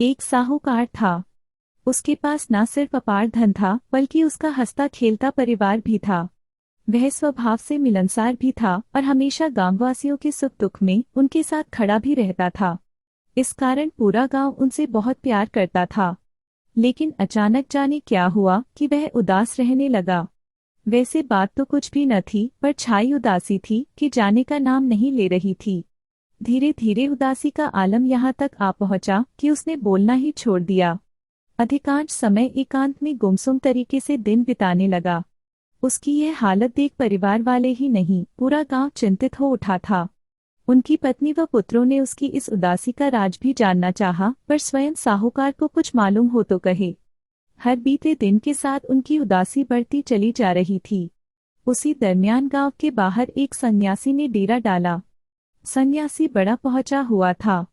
एक साहूकार था। उसके पास न सिर्फ अपार धन था बल्कि उसका हंसता खेलता परिवार भी था। वह स्वभाव से मिलनसार भी था और हमेशा गांववासियों के सुख दुख में उनके साथ खड़ा भी रहता था। इस कारण पूरा गांव उनसे बहुत प्यार करता था। लेकिन अचानक जाने क्या हुआ कि वह उदास रहने लगा। वैसे बात तो कुछ भी न थी, पर छाई उदासी थी कि जाने का नाम नहीं ले रही थी। धीरे धीरे उदासी का आलम यहाँ तक आ पहुंचा कि उसने बोलना ही छोड़ दिया। अधिकांश समय एकांत में गुमसुम तरीके से दिन बिताने लगा। उसकी यह हालत देख परिवार वाले ही नहीं, पूरा गांव चिंतित हो उठा था। उनकी पत्नी व पुत्रों ने उसकी इस उदासी का राज भी जानना चाहा, पर स्वयं साहूकार को कुछ मालूम हो तो कहे। हर बीते दिन के साथ उनकी उदासी बढ़ती चली जा रही थी। उसी दरमियान गांव के बाहर एक सन्यासी ने डेरा डाला। सन्यासी बड़ा पहुंचा हुआ था।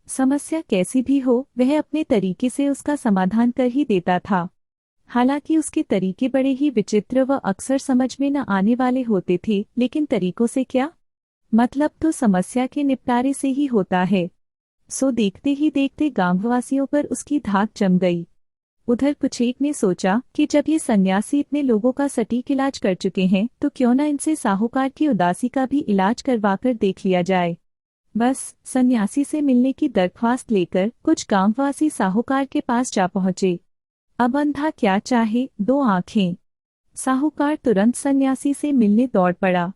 समस्या कैसी भी हो, वह अपने तरीके से उसका समाधान कर ही देता था। हालांकि उसके तरीके बड़े ही विचित्र व अक्सर समझ में न आने वाले होते थे, लेकिन तरीकों से क्या मतलब, तो समस्या के निपटारे से ही होता है। सो देखते ही देखते गांववासियों पर उसकी धाक जम गई। उधर कुछेक ने सोचा कि जब ये सन्यासी इतने लोगों का सटीक इलाज कर चुके हैं तो क्यों न इनसे साहूकार की उदासी का भी इलाज करवाकर देख लिया जाए। बस सन्यासी से मिलने की दरख्वास्त लेकर कुछ गांववासी साहूकार के पास जा पहुंचे। अब अंधा क्या चाहे, दो आंखें। साहूकार तुरंत सन्यासी से मिलने दौड़ पड़ा।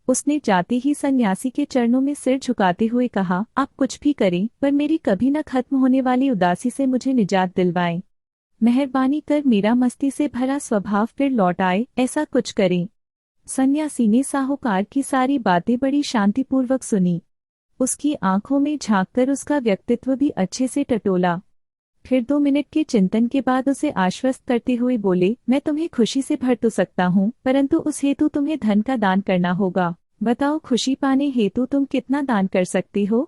उसने जाते ही सन्यासी के चरणों में सिर झुकाते हुए कहा, आप कुछ भी करें पर मेरी कभी न खत्म होने वाली उदासी से मुझे निजात दिलवाएं। मेहरबानी कर मेरा मस्ती से भरा स्वभाव फिर लौट आए, ऐसा कुछ करें। सन्यासी ने साहूकार की सारी बातें बड़ी शांतिपूर्वक सुनी। उसकी आंखों में झांककर उसका व्यक्तित्व भी अच्छे से टटोला। फिर 2 मिनट के चिंतन के बाद उसे आश्वस्त करते हुए बोले, मैं तुम्हें खुशी से भर तो सकता हूँ, परंतु उस हेतु तुम्हें धन का दान करना होगा। बताओ, खुशी पाने हेतु तुम कितना दान कर सकती हो?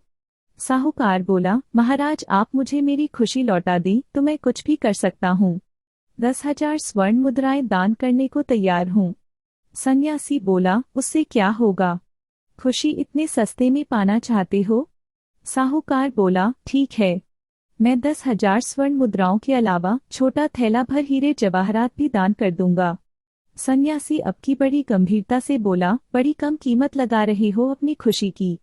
साहूकार बोला, महाराज आप मुझे मेरी खुशी लौटा दी तो मैं कुछ भी कर सकता हूँ। 10,000 स्वर्ण मुद्राएं दान करने को तैयार हूँ। सन्यासी बोला, उससे क्या होगा? खुशी इतने सस्ते में पाना चाहते हो? साहूकार बोला, ठीक है, मैं 10,000 स्वर्ण मुद्राओं के अलावा छोटा थैला भर हीरे जवाहरात भी दान कर दूंगा। सन्यासी अब की बड़ी गंभीरता से बोला, बड़ी कम कीमत लगा रहे हो अपनी खुशी की,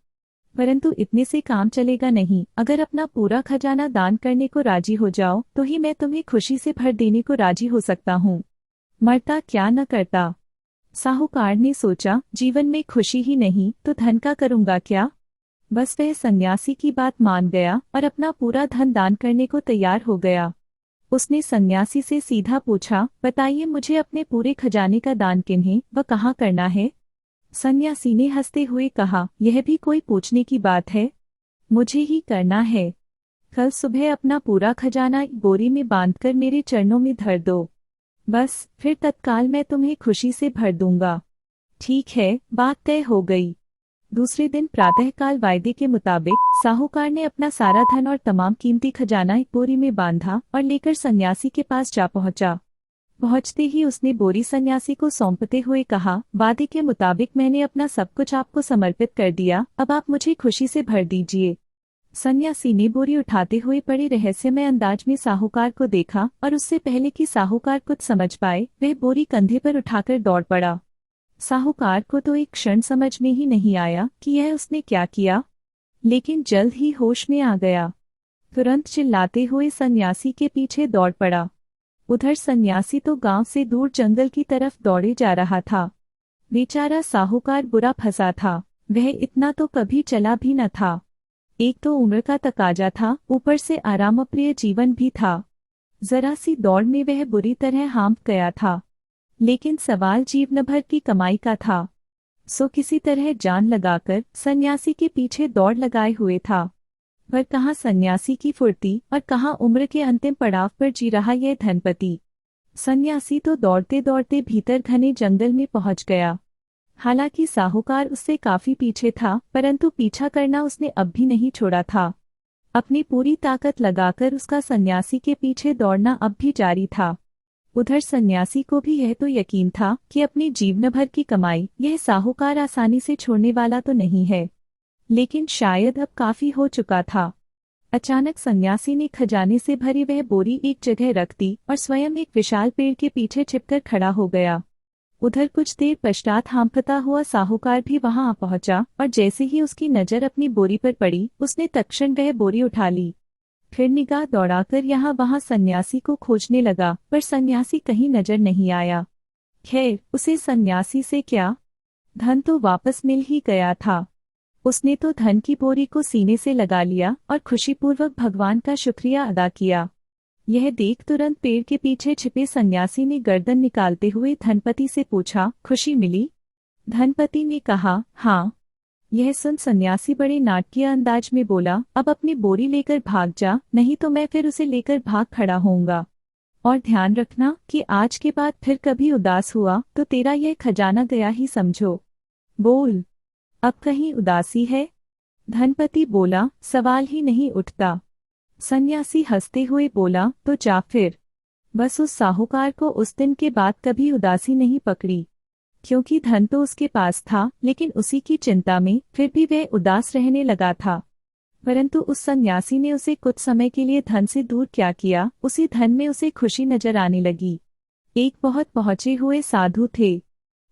परंतु इतने से काम चलेगा नहीं। अगर अपना पूरा खजाना दान करने को राजी हो जाओ तो ही मैं तुम्हें खुशी से भर देने को राजी हो सकता हूँ। मरता क्या न करता। साहूकार ने सोचा, जीवन में खुशी ही नहीं तो धन का करूंगा क्या। बस वह सन्यासी की बात मान गया और अपना पूरा धन दान करने को तैयार हो गया। उसने सन्यासी से सीधा पूछा, बताइए मुझे अपने पूरे खजाने का दान किन्हें व कहाँ करना है? सन्यासी ने हंसते हुए कहा, यह भी कोई पूछने की बात है, मुझे ही करना है। कल सुबह अपना पूरा खजाना एक बोरी में बांधकर मेरे चरणों में धर दो, बस फिर तत्काल मैं तुम्हें खुशी से भर दूंगा। ठीक है, बात तय हो गई। दूसरे दिन प्रातःकाल वायदे के मुताबिक साहूकार ने अपना सारा धन और तमाम कीमती खजाना एक बोरी में बांधा और लेकर सन्यासी के पास जा पहुंचा। पहुंचते ही उसने बोरी सन्यासी को सौंपते हुए कहा, वादे के मुताबिक मैंने अपना सब कुछ आपको समर्पित कर दिया, अब आप मुझे खुशी से भर दीजिए। सन्यासी ने बोरी उठाते हुए बड़े रहस्यमय अंदाज में साहूकार को देखा और उससे पहले कि साहूकार कुछ समझ पाए वह बोरी कंधे पर उठाकर दौड़ पड़ा। साहूकार को तो एक क्षण समझ में ही नहीं आया कि यह उसने क्या किया, लेकिन जल्द ही होश में आ गया। तुरंत चिल्लाते हुए सन्यासी के पीछे दौड़ पड़ा। उधर सन्यासी तो गांव से दूर जंगल की तरफ दौड़े जा रहा था। बेचारा साहूकार बुरा फंसा था। वह इतना तो कभी चला भी न था। एक तो उम्र का तकाजा था, ऊपर से आरामप्रिय जीवन भी था। जरा सी दौड़ में वह बुरी तरह हांफ गया था। लेकिन सवाल जीवन भर की कमाई का था। सो किसी तरह जान लगाकर सन्यासी के पीछे दौड़ लगाए हुए था। पर कहाँ सन्यासी की फुर्ती और कहाँ उम्र के अंतिम पड़ाव पर जी रहा यह धनपति। सन्यासी तो दौड़ते दौड़ते भीतर घने जंगल में पहुंच गया। हालांकि साहूकार उससे काफी पीछे था, परंतु पीछा करना उसने अब भी नहीं छोड़ा था। अपनी पूरी ताकत लगाकर उसका सन्यासी के पीछे दौड़ना अब भी जारी था। उधर सन्यासी को भी यह तो यकीन था कि अपनी जीवन भर की कमाई यह साहूकार आसानी से छोड़ने वाला तो नहीं है, लेकिन शायद अब काफी हो चुका था। अचानक सन्यासी ने खजाने से भरी वह बोरी एक जगह रख दी और स्वयं एक विशाल पेड़ के पीछे छिपकर खड़ा हो गया। उधर कुछ देर पश्चात हांफता हुआ साहूकार भी वहां आ पहुंचा और जैसे ही उसकी नजर अपनी बोरी पर पड़ी उसने तत्क्षण वह बोरी उठा ली। फिर निगाह दौड़ाकर यहाँ वहां सन्यासी को खोजने लगा, पर सन्यासी कहीं नजर नहीं आया। खैर, उसे सन्यासी से क्या, धन तो वापस मिल ही गया था। उसने तो धन की बोरी को सीने से लगा लिया और खुशीपूर्वक भगवान का शुक्रिया अदा किया। यह देख तुरंत पेड़ के पीछे छिपे सन्यासी ने गर्दन निकालते हुए धनपति से पूछा, खुशी मिली? धनपति ने कहा, हाँ। यह सुन सन्यासी बड़े नाटकीय अंदाज में बोला, अब अपनी बोरी लेकर भाग जा, नहीं तो मैं फिर उसे लेकर भाग खड़ा होऊंगा। और ध्यान रखना कि आज के बाद फिर कभी उदास हुआ तो तेरा यह खजाना गया ही समझो। बोल, अब कहीं उदासी है? धनपति बोला, सवाल ही नहीं उठता। सन्यासी हंसते हुए बोला, तो जा फिर। बस उस साहूकार को उस दिन के बाद कभी उदासी नहीं पकड़ी, क्योंकि धन तो उसके पास था, लेकिन उसी की चिंता में फिर भी वह उदास रहने लगा था। परंतु उस सन्यासी ने उसे कुछ समय के लिए धन से दूर क्या किया, उसी धन में उसे खुशी नजर आने लगी। एक बहुत पहुंचे हुए साधु थे।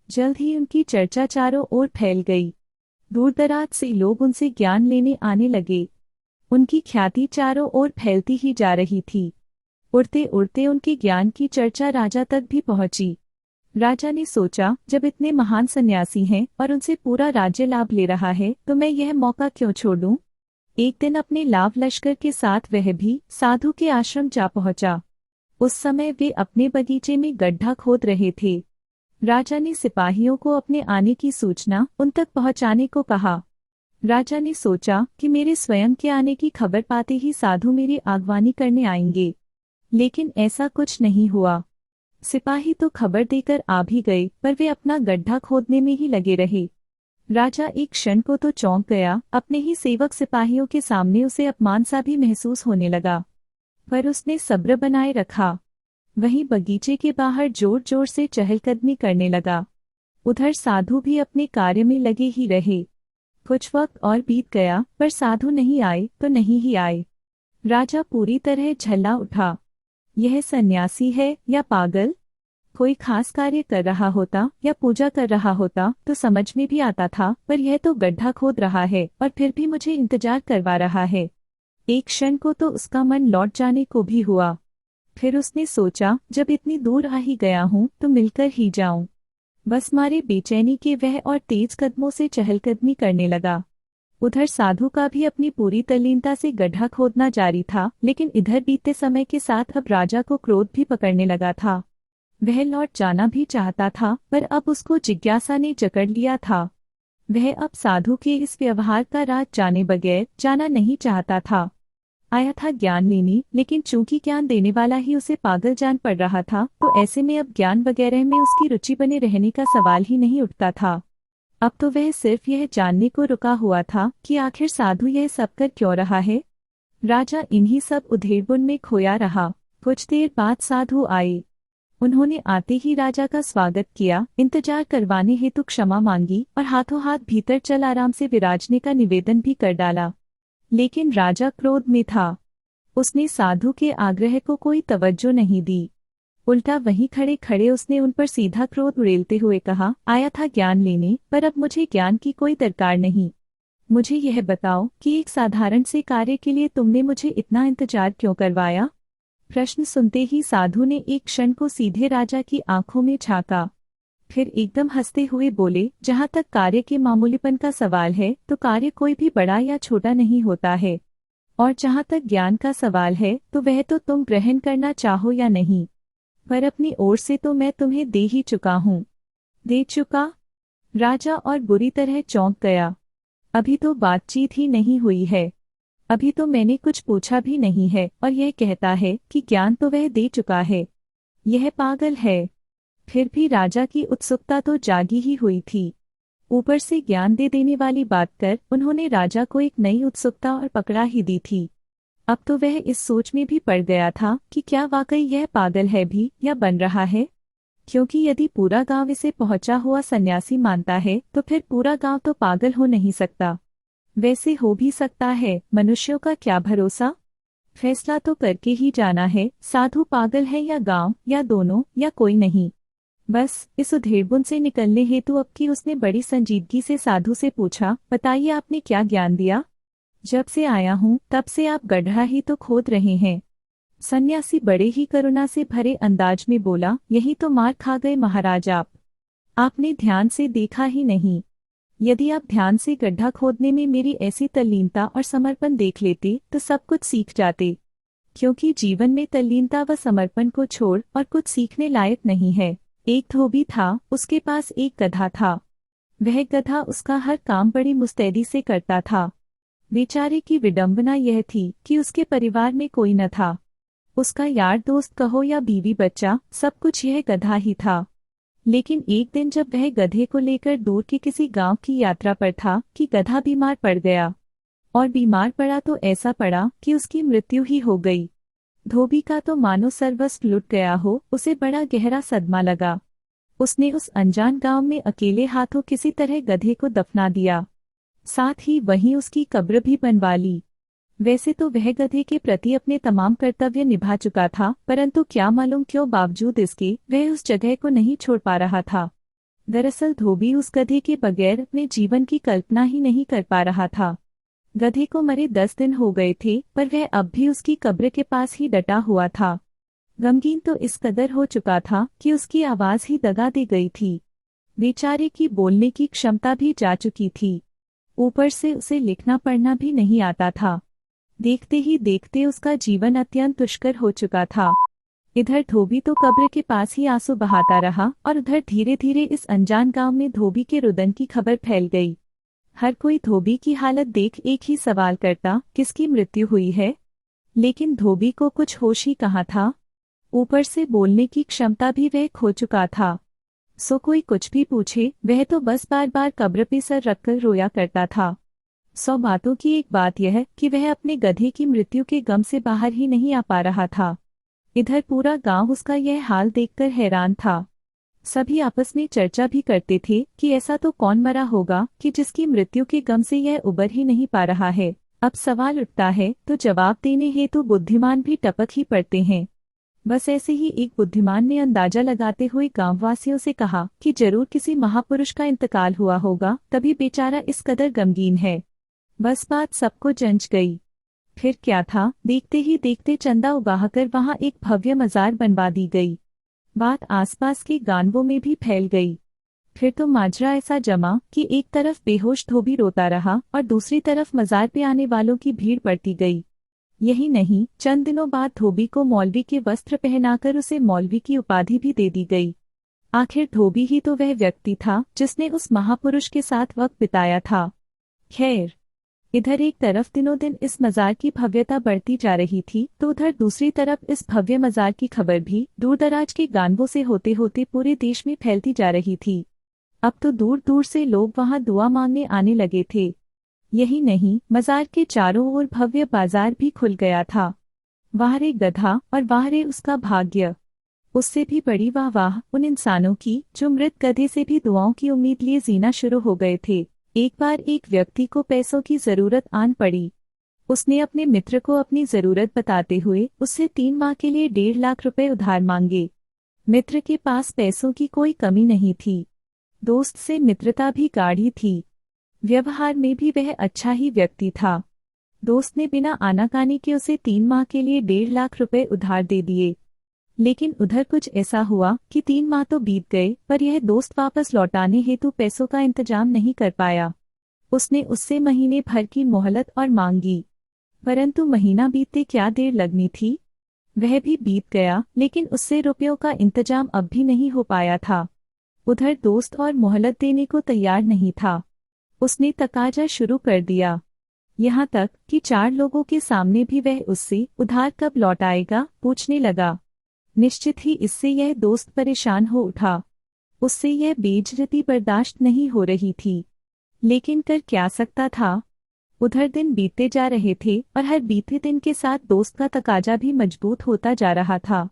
जल्द ही उनकी चर्चा चारों ओर फैल गई। दूर दराज से लोग उनसे ज्ञान लेने आने लगे। उनकी ख्याति चारों ओर फैलती ही जा रही थी। उड़ते उड़ते उनके ज्ञान की चर्चा राजा तक भी पहुंची। राजा ने सोचा, जब इतने महान सन्यासी हैं और उनसे पूरा राज्य लाभ ले रहा है तो मैं यह मौका क्यों छोड़ूं। एक दिन अपने लाभ लश्कर के साथ वह भी साधु के आश्रम जा पहुंचा। उस समय वे अपने बगीचे में गड्ढा खोद रहे थे। राजा ने सिपाहियों को अपने आने की सूचना उन तक पहुंचाने को कहा। राजा ने सोचा कि मेरे स्वयं के आने की खबर पाते ही साधु मेरी आगवानी करने आएंगे, लेकिन ऐसा कुछ नहीं हुआ। सिपाही तो खबर देकर आ भी गए, पर वे अपना गड्ढा खोदने में ही लगे रहे। राजा एक क्षण को तो चौंक गया। अपने ही सेवक सिपाहियों के सामने उसे अपमान सा भी महसूस होने लगा, पर उसने सब्र बनाए रखा। वहीं बगीचे के बाहर जोर जोर से चहलकदमी करने लगा। उधर साधु भी अपने कार्य में लगे ही रहे। कुछ वक्त और बीत गया, पर साधु नहीं आए तो नहीं ही आए। राजा पूरी तरह झल्ला उठा। यह सन्यासी है या पागल? कोई खास कार्य कर रहा होता या पूजा कर रहा होता तो समझ में भी आता था, पर यह तो गड्ढा खोद रहा है और फिर भी मुझे इंतजार करवा रहा है। एक क्षण को तो उसका मन लौट जाने को भी हुआ। फिर उसने सोचा, जब इतनी दूर आ ही गया हूँ तो मिलकर ही जाऊं। बस मारे बेचैनी के वह और तेज कदमों से चहलकदमी करने लगा। उधर साधु का भी अपनी पूरी तल्लीनता से गड्ढा खोदना जारी था, लेकिन इधर बीतते समय के साथ अब राजा को क्रोध भी पकड़ने लगा था। वह लौट जाना भी चाहता था, पर अब उसको जिज्ञासा ने जकड़ लिया था। वह अब साधु के इस व्यवहार का राज जाने बगैर जाना नहीं चाहता था। आया था ज्ञान लेने, लेकिन चूंकि ज्ञान देने वाला ही उसे पागल जान पड़ रहा था, तो ऐसे में अब ज्ञान वगैरह में उसकी रुचि बने रहने का सवाल ही नहीं उठता था। अब तो वह सिर्फ यह जानने को रुका हुआ था कि आखिर साधु यह सब कर क्यों रहा है। राजा इन्हीं सब उधेड़बुन में खोया रहा। कुछ देर बाद साधु आए। उन्होंने आते ही राजा का स्वागत किया, इंतजार करवाने हेतु क्षमा मांगी और हाथों हाथ भीतर चल आराम से विराजने का निवेदन भी कर डाला। लेकिन राजा क्रोध में था। उसने साधु के आग्रह को कोई तवज्जो नहीं दी। उल्टा वहीं खड़े खड़े उसने उन पर सीधा क्रोध उड़ेलते हुए कहा, आया था ज्ञान लेने, पर अब मुझे ज्ञान की कोई दरकार नहीं। मुझे यह बताओ कि एक साधारण से कार्य के लिए तुमने मुझे इतना इंतजार क्यों करवाया। प्रश्न सुनते ही साधु ने एक क्षण को सीधे राजा की आंखों में झांका, फिर एकदम हंसते हुए बोले, जहाँ तक कार्य के मामूलीपन का सवाल है तो कार्य कोई भी बड़ा या छोटा नहीं होता है, और जहाँ तक ज्ञान का सवाल है तो वह तो तुम ग्रहण करना चाहो या नहीं, पर अपनी ओर से तो मैं तुम्हें दे ही चुका हूँ। दे चुका? राजा और बुरी तरह चौंक गया। अभी तो बातचीत ही नहीं हुई है, अभी तो मैंने कुछ पूछा भी नहीं है, और यह कहता है कि ज्ञान तो वह दे चुका है। यह पागल है। फिर भी राजा की उत्सुकता तो जागी ही हुई थी। ऊपर से ज्ञान दे देने वाली बात कर उन्होंने राजा को एक नई उत्सुकता और पकड़ा ही दी थी। अब तो वह इस सोच में भी पड़ गया था कि क्या वाकई यह पागल है भी या बन रहा है, क्योंकि यदि पूरा गांव इसे पहुंचा हुआ सन्यासी मानता है तो फिर पूरा गांव तो पागल हो नहीं सकता। वैसे हो भी सकता है, मनुष्यों का क्या भरोसा। फैसला तो करके ही जाना है, साधु पागल है या गांव, या दोनों, या कोई नहीं। बस इस उधेड़बुन से निकलने हेतु अब की उसने बड़ी संजीदगी से साधु से पूछा, बताइए आपने क्या ज्ञान दिया। जब से आया हूँ तब से आप गड्ढा ही तो खोद रहे हैं। सन्यासी बड़े ही करुणा से भरे अंदाज में बोला, यही तो मार खा गए महाराज आप। आपने ध्यान से देखा ही नहीं। यदि आप ध्यान से गड्ढा खोदने में मेरी ऐसी तल्लीनता और समर्पण देख लेते तो सब कुछ सीख जाते। क्योंकि जीवन में तल्लीनता व समर्पण को छोड़ और कुछ सीखने लायक नहीं है। एक धोबी था, उसके पास एक गधा था। वह गधा उसका हर काम बड़ी मुस्तैदी से करता था। बेचारे की विडंबना यह थी कि उसके परिवार में कोई न था। उसका यार दोस्त कहो या बीवी बच्चा, सब कुछ यह गधा ही था। लेकिन एक दिन जब वह गधे को लेकर दूर के किसी गांव की यात्रा पर था कि गधा बीमार पड़ गया। और बीमार पड़ा तो ऐसा पड़ा कि उसकी मृत्यु ही हो गई। धोबी का तो मानो सर्वस्व लुट गया हो, उसे बड़ा गहरा सदमा लगा। उसने उस अनजान गांव में अकेले हाथों किसी तरह गधे को दफना दिया। साथ ही वहीं उसकी कब्र भी बनवा ली। वैसे तो वह गधे के प्रति अपने तमाम कर्तव्य निभा चुका था, परंतु क्या मालूम क्यों बावजूद इसके वह उस जगह को नहीं छोड़ पा रहा था। दरअसल धोबी उस गधे के बगैर अपने जीवन की कल्पना ही नहीं कर पा रहा था। गधे को मरे 10 दिन हो गए थे, पर वह अब भी उसकी कब्र के पास ही डटा हुआ था। गमगीन तो इस कदर हो चुका था कि उसकी आवाज ही दगा दे गई थी। बेचारे की बोलने की क्षमता भी जा चुकी थी। ऊपर से उसे लिखना पढ़ना भी नहीं आता था। देखते ही देखते उसका जीवन अत्यंत दुष्कर हो चुका था। इधर धोबी तो कब्र के पास ही आंसू बहाता रहा और उधर धीरे धीरे इस अनजान गांव में धोबी के रुदन की खबर फैल गई। हर कोई धोबी की हालत देख एक ही सवाल करता, किसकी मृत्यु हुई है। लेकिन धोबी को कुछ होश ही कहाँ था। ऊपर से बोलने की क्षमता भी वह खो चुका था। सो कोई कुछ भी पूछे वह तो बस बार बार कब्र पे सर रखकर रोया करता था। 100 बातों की एक बात यह कि वह अपने गधे की मृत्यु के गम से बाहर ही नहीं आ पा रहा था। इधर पूरा गांव उसका यह हाल देखकर हैरान था। सभी आपस में चर्चा भी करते थे कि ऐसा तो कौन मरा होगा कि जिसकी मृत्यु के गम से यह उबर ही नहीं पा रहा है। अब सवाल उठता है तो जवाब देने हेतु बुद्धिमान भी टपक ही पड़ते हैं। बस ऐसे ही एक बुद्धिमान ने अंदाजा लगाते हुए गांववासियों से कहा कि जरूर किसी महापुरुष का इंतकाल हुआ होगा, तभी बेचारा इस कदर गमगीन है। बस बात सबको जंच गई। फिर क्या था, देखते ही देखते चंदा उगाहकर वहां एक भव्य मजार बनवा दी गई। बात आसपास के गांवों में भी फैल गई। फिर तो माजरा ऐसा जमा कि एक तरफ बेहोश धोबी रोता रहा और दूसरी तरफ मजार पे आने वालों की भीड़ बढ़ती गई। यही नहीं, चंद दिनों बाद धोबी को मौलवी के वस्त्र पहनाकर उसे मौलवी की उपाधि भी दे दी गई। आखिर धोबी ही तो वह व्यक्ति था जिसने उस महापुरुष के साथ वक्त बिताया था। खैर, इधर एक तरफ दिनों दिन इस मजार की भव्यता बढ़ती जा रही थी तो उधर दूसरी तरफ इस भव्य मजार की खबर भी दूरदराज के गांवों से होते होते पूरे देश में फैलती जा रही थी। अब तो दूर दूर से लोग वहां दुआ मांगने आने लगे थे। यही नहीं, मजार के चारों ओर भव्य बाजार भी खुल गया था। वाहरे गधा और वाहरे उसका भाग्य। उससे भी बड़ी वाह उन इंसानों की जो मृत गधे से भी दुआओं की उम्मीद लिए जीना शुरू हो गए थे। एक बार एक व्यक्ति को पैसों की जरूरत आन पड़ी। उसने अपने मित्र को अपनी जरूरत बताते हुए उससे 3 माह के लिए 1.5 लाख रुपए उधार मांगे। मित्र के पास पैसों की कोई कमी नहीं थी। दोस्त से मित्रता भी गाढ़ी थी। व्यवहार में भी वह अच्छा ही व्यक्ति था। दोस्त ने बिना आनाकानी के उसे 3 माह के लिए 1.5 लाख रुपए उधार दे दिए। लेकिन उधर कुछ ऐसा हुआ कि 3 माह तो बीत गए, पर यह दोस्त वापस लौटाने हेतु पैसों का इंतजाम नहीं कर पाया। उसने उससे महीने भर की मोहलत और मांगी, परंतु महीना बीतते क्या देर लगनी थी। वह भी बीत गया, लेकिन उससे रुपयों का इंतजाम अब भी नहीं हो पाया था। उधर दोस्त और मोहलत देने को तैयार नहीं था। उसने तकाजा शुरू कर दिया, यहाँ तक कि 4 लोगों के सामने भी वह उससे उधार कब लौटाएगा पूछने लगा। निश्चित ही इससे यह दोस्त परेशान हो उठा। उससे यह बेइज्जती बर्दाश्त नहीं हो रही थी, लेकिन कर क्या सकता था। उधर दिन बीतते जा रहे थे और हर बीते दिन के साथ दोस्त का तकाजा भी मजबूत होता जा रहा था।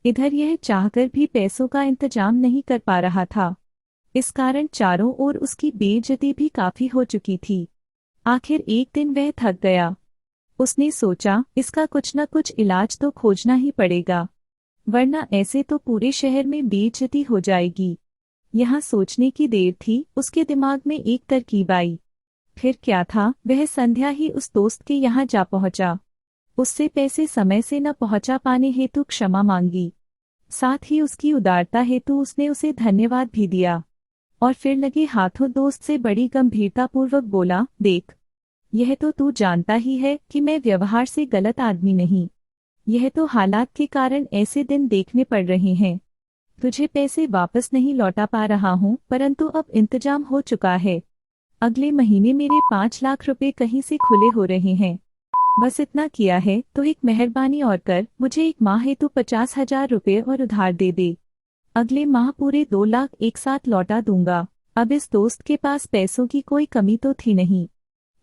इधर यह चाहकर भी पैसों का इंतजाम नहीं कर पा रहा था। इस कारण चारों ओर उसकी बेइज्जती भी काफी हो चुकी थी। आखिर एक दिन वह थक गया। उसने सोचा इसका कुछ न कुछ इलाज तो खोजना ही पड़ेगा, वरना ऐसे तो पूरे शहर में बेइज्जती हो जाएगी। यहाँ सोचने की देर थी, उसके दिमाग में एक तरकीब आई। फिर क्या था, वह संध्या ही उस दोस्त के यहाँ जा पहुंचा। उससे पैसे समय से न पहुंचा पाने हेतु क्षमा मांगी। साथ ही उसकी उदारता हेतु उसने उसे धन्यवाद भी दिया और फिर लगे हाथों दोस्त से बड़ी गंभीरतापूर्वक बोला, देख, यह तो तू जानता ही है कि मैं व्यवहार से गलत आदमी नहीं। यह तो हालात के कारण ऐसे दिन देखने पड़ रहे हैं। तुझे पैसे वापस नहीं लौटा पा रहा हूँ, परंतु अब इंतजाम हो चुका है। अगले महीने मेरे 5 लाख रुपए कहीं से खुले हो रहे हैं। बस इतना किया है तो एक मेहरबानी और कर, मुझे एक माह हेतु 50,000 रुपये और उधार दे दे। अगले माह पूरे 2 लाख एक साथ लौटा दूंगा। अब इस दोस्त के पास पैसों की कोई कमी तो थी नहीं,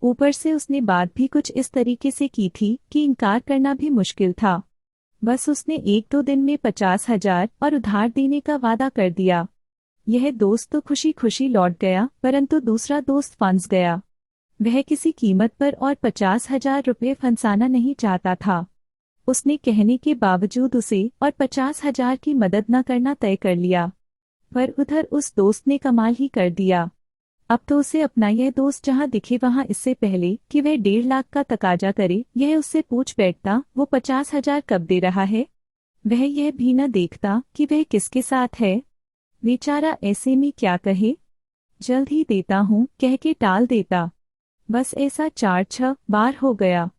ऊपर से उसने बात भी कुछ इस तरीके से की थी कि इनकार करना भी मुश्किल था। बस उसने 1-2 दिन में 50,000 और उधार देने का वादा कर दिया। यह दोस्त तो खुशी खुशी लौट गया, परंतु दूसरा दोस्त फंस गया। वह किसी कीमत पर और 50,000 रुपये फंसाना नहीं चाहता था। उसने कहने के बावजूद उसे और 50,000 की मदद न करना तय कर लिया। पर उधर उस दोस्त ने कमाल ही कर दिया। अब तो उसे अपना यह दोस्त जहां दिखे वहां इससे पहले कि वह 1.5 लाख का तकाजा करे, यह उससे पूछ बैठता वो 50,000 कब दे रहा है। वह यह भी न देखता कि वह किसके साथ है। बेचारा ऐसे में क्या कहे, जल्द ही देता हूँ कह के टाल देता। बस ऐसा 4-6 बार हो गया।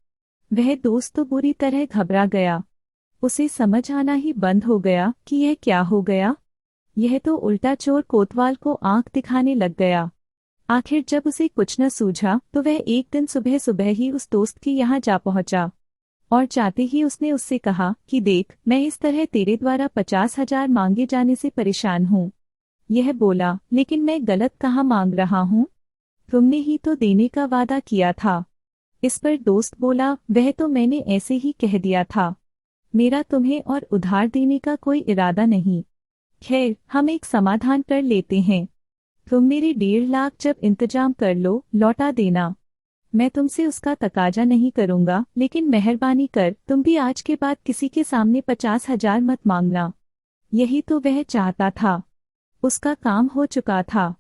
वह दोस्त तो बुरी तरह घबरा गया। उसे समझ आना ही बंद हो गया कि यह क्या हो गया। यह तो उल्टा चोर कोतवाल को आंख दिखाने लग गया। आखिर जब उसे कुछ न सूझा तो वह एक दिन सुबह सुबह ही उस दोस्त के यहाँ जा पहुंचा और जाते ही उसने उससे कहा कि देख, मैं इस तरह तेरे द्वारा 50,000 मांगे जाने से परेशान हूँ। यह बोला, लेकिन मैं गलत कहाँ मांग रहा हूँ, तुमने ही तो देने का वादा किया था। इस पर दोस्त बोला, वह तो मैंने ऐसे ही कह दिया था, मेरा तुम्हें और उधार देने का कोई इरादा नहीं। खैर, हम एक समाधान कर लेते हैं। तुम मेरे 1.5 लाख जब इंतजाम कर लो लौटा देना। मैं तुमसे उसका तकाजा नहीं करूंगा, लेकिन मेहरबानी कर तुम भी आज के बाद किसी के सामने 50,000 मत मांगना। यही तो वह चाहता था। उसका काम हो चुका था।